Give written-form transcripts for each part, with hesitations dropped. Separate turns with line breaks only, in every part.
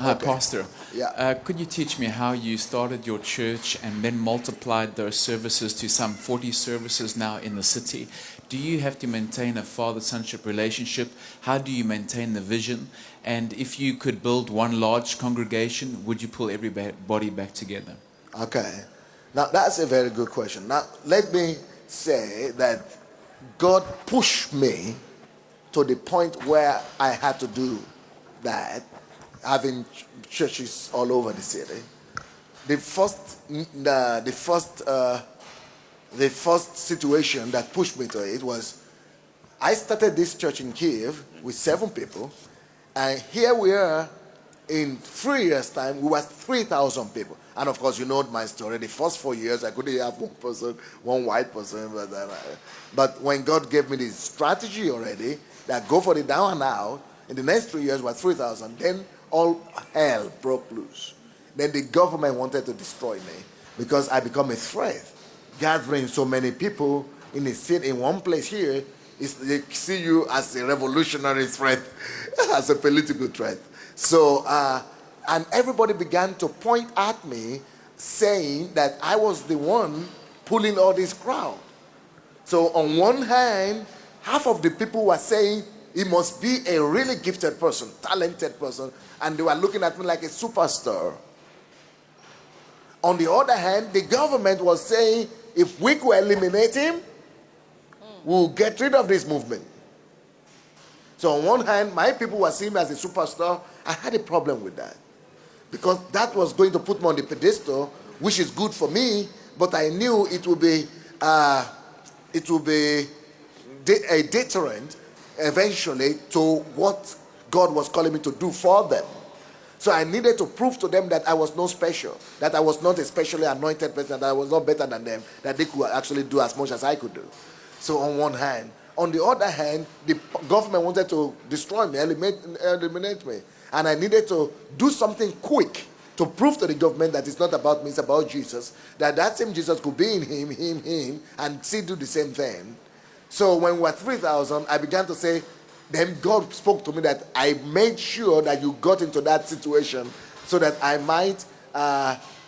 Hi, Pastor.
Yeah.
Could you teach me how you started your church and then multiplied those services to some 40 services now in the city? Do you have to maintain a father-sonship relationship? How do you maintain the vision? And if you could build one large congregation, would you pull everybody back together?
Okay. Now, that's a very good question. Now, let me say that God pushed me to the point where I had to do that, having churches all over the city. The first situation that pushed me to it was I started this church in Kiev with 7 people, and here we are in 3 years' time, we were 3,000 people. And of course, you know my story. The first 4 years, I couldn't have one person, one white person. But when God gave me this strategy already, that go for the down and out, in the next 3 years was 3,000. Then all hell broke loose. Then the government wanted to destroy me because I become a threat. Gathering so many people in a city, in one place here, they see you as a revolutionary threat, as a political threat. So, and everybody began to point at me, saying that I was the one pulling all this crowd. So on one hand, half of the people were saying he must be a really gifted person, talented person, and they were looking at me like a superstar. On the other hand, the government was saying if we could eliminate him, we'll get rid of this movement. So on one hand, my people were seeing me as a superstar. I had a problem with that because that was going to put me on the pedestal, which is good for me, but I knew it would be a deterrent eventually to what God was calling me to do for them. So I needed to prove to them that I was not special, that I was not a specially anointed person, that I was not better than them, that they could actually do as much as I could do. So on one hand. On the other hand, the government wanted to destroy me, eliminate me. And I needed to do something quick to prove to the government that it's not about me, it's about Jesus. That same Jesus could be in him, and still do the same thing. So when we were 3,000, I began to say, then God spoke to me that I made sure that you got into that situation so that I might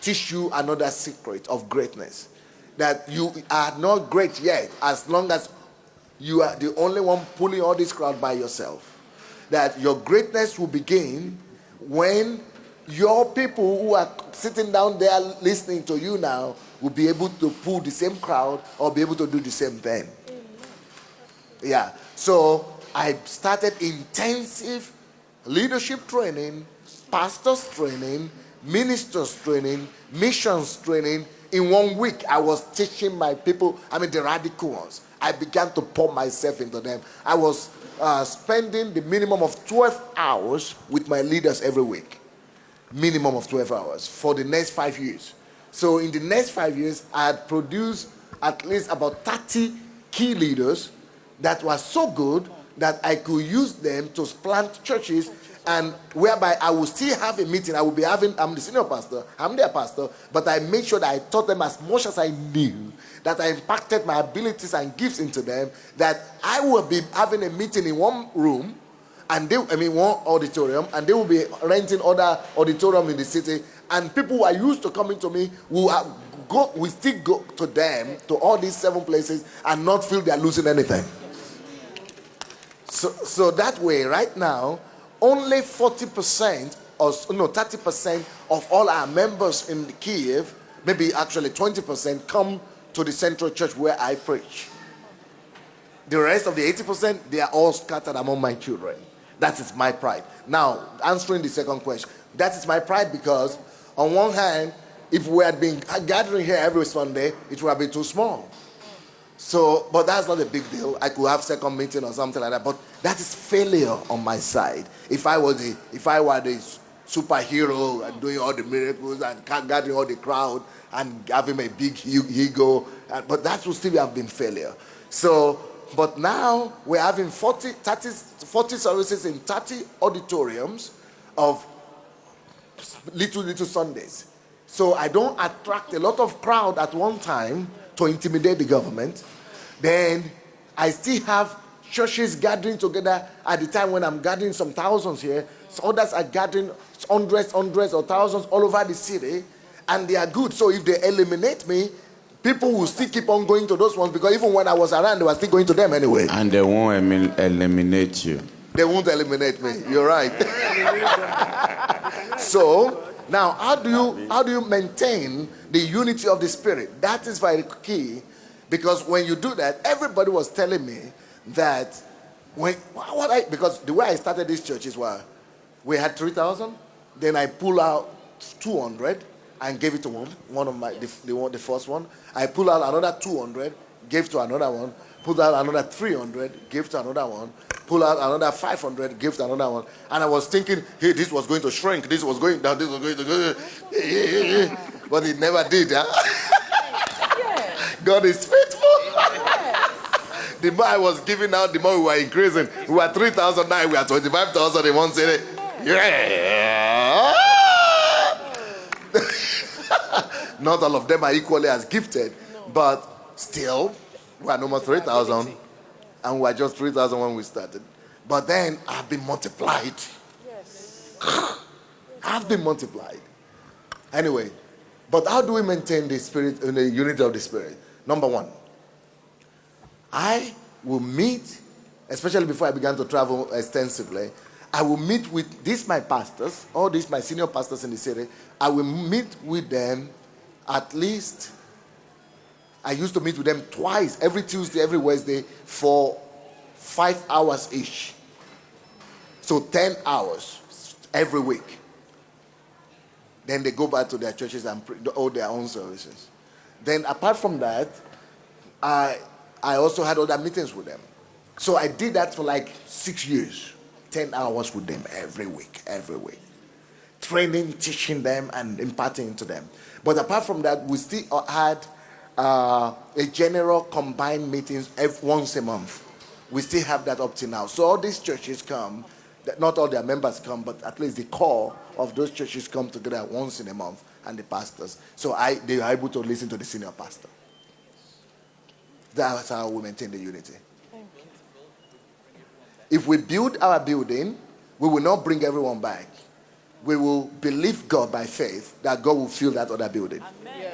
teach you another secret of greatness. That you are not great yet as long as you are the only one pulling all this crowd by yourself. That your greatness will begin when your people who are sitting down there listening to you now will be able to pull the same crowd or be able to do the same thing. Yeah. So I started intensive leadership training, pastors training, ministers training, missions training. In 1 week, I was teaching my people, the radical ones. I began to pour myself into them. I was spending the minimum of 12 hours with my leaders every week. Minimum of 12 hours for the next 5 years. So in the next 5 years, I had produced at least about 30 key leaders that were so good that I could use them to plant churches, and whereby I will still have a meeting. I will be having, I'm the senior pastor, I'm their pastor, but I made sure that I taught them as much as I knew, that I impacted my abilities and gifts into them, that I will be having a meeting in one room, and one auditorium, and they will be renting other auditorium in the city, and people who are used to coming to me will still go to them, to all these 7 places, and not feel they are losing anything. So that way, right now, only 40% or 30% of all our members in Kiev, maybe actually 20%, come to the central church where I preach. The rest of the 80%, they are all scattered among my children. That is my pride. Now, answering the second question, that is my pride because, on one hand, if we had been gathering here every Sunday, it would have been too small. So, but that's not a big deal. I could have second meeting or something like that. But that is failure on my side. If I were the superhero and doing all the miracles and gathering all the crowd and having a big ego, but that would still have been failure. So, but now we're having 40 services in 30 auditoriums of little Sundays. So I don't attract a lot of crowd at one time to intimidate the government. Then I still have churches gathering together at the time when I'm gathering some thousands here. So others are gathering hundreds or thousands all over the city, and they are good. So if they eliminate me, people will still keep on going to those ones, because even when I was around, they were still going to them anyway.
And they won't eliminate you.
They won't eliminate me. You're right. So now, how do you maintain the unity of the Spirit? That is very key, because when you do that, everybody was telling me that because the way I started this church is we had 3,000, then I pull out 200 and gave it to one of the first one. I pull out another 200, gave to another one. Pull out another 300, gave to another one. Pull out another 500, gave to another one. And I was thinking, hey, this was going to shrink. This was going down. This was going to go. But it never did. Huh?
Yes.
God is faithful.
Yes.
The more I was giving out, the more we were increasing. We were 3,000 now. We are 25,000 in one city. Yeah. Not all of them are equally as gifted, but still, we are no more 3,000, and we are just 3,000 when we started. But then I've been multiplied.
Yes.
I've been multiplied. Anyway, but how do we maintain the spirit and the unity of the Spirit? Number one, I will meet, especially before I began to travel extensively, I will meet with these my pastors, all these my senior pastors in the city. I will meet with them at least. I used to meet with them twice, every Tuesday, every Wednesday, for 5 hours each. So 10 hours every week. Then they go back to their churches and hold their own services. Then apart from that, I also had other meetings with them. So I did that for like 6 years. 10 hours with them every week. Training, teaching them, and imparting to them. But apart from that, we still had a general combined meetings once a month. We still have that up to now. So all these churches come, not all their members come, but at least the core of those churches come together once in a month, and the pastors. So they are able to listen to the senior pastor. That's how we maintain the unity.
Thank you.
If we build our building, we will not bring everyone back. We will believe God by faith that God will fill that other building.
Amen. Yes.